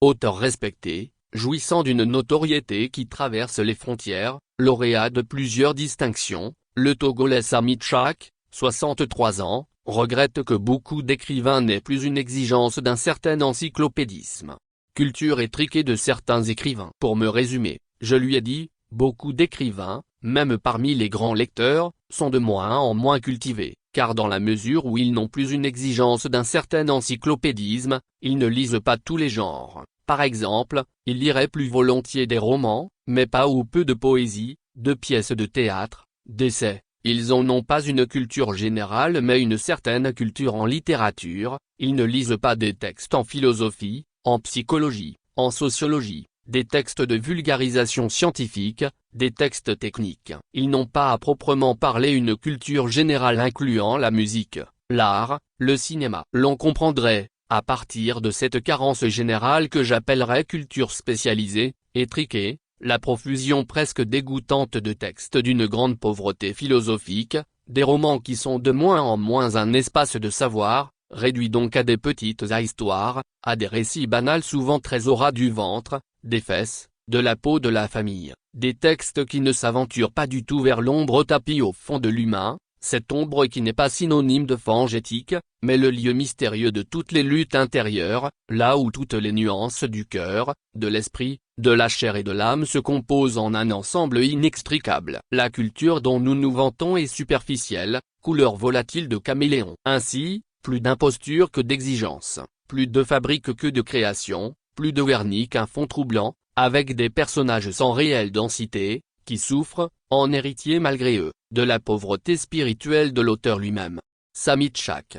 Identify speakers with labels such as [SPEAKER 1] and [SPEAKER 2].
[SPEAKER 1] Auteur respecté, jouissant d'une notoriété qui traverse les frontières, lauréat de plusieurs distinctions, le Togolais Samit Chak, 63 ans, regrette que beaucoup d'écrivains n'aient plus une exigence d'un certain encyclopédisme. Culture étriquée de certains écrivains. Pour me résumer, je lui ai dit, beaucoup d'écrivains, même parmi les grands lecteurs, sont de moins en moins cultivés, car dans la mesure où ils n'ont plus une exigence d'un certain encyclopédisme, ils ne lisent pas tous les genres. Par exemple, ils liraient plus volontiers des romans, mais pas ou peu de poésie, de pièces de théâtre, d'essais. Ils n'ont pas une culture générale mais une certaine culture en littérature, ils ne lisent pas des textes en philosophie, en psychologie, en sociologie, des textes de vulgarisation scientifique, des textes techniques. Ils n'ont pas à proprement parler une culture générale incluant la musique, l'art, le cinéma. L'on comprendrait, à partir de cette carence générale que j'appellerais culture spécialisée, étriquée, la profusion presque dégoûtante de textes d'une grande pauvreté philosophique, des romans qui sont de moins en moins un espace de savoir, réduits donc à des petites histoires, à des récits banals souvent très au ras du ventre, des fesses, de la peau de la famille, des textes qui ne s'aventurent pas du tout vers l'ombre tapie au fond de l'humain, cette ombre qui n'est pas synonyme de fange éthique, mais le lieu mystérieux de toutes les luttes intérieures, là où toutes les nuances du cœur, de l'esprit, de la chair et de l'âme se composent en un ensemble inextricable. La culture dont nous nous vantons est superficielle, couleur volatile de caméléon. Ainsi, plus d'imposture que d'exigence, plus de fabrique que de création, plus de vernis qu'un fond troublant, avec des personnages sans réelle densité, qui souffrent, en héritier malgré eux, de la pauvreté spirituelle de l'auteur lui-même. Samit Chak.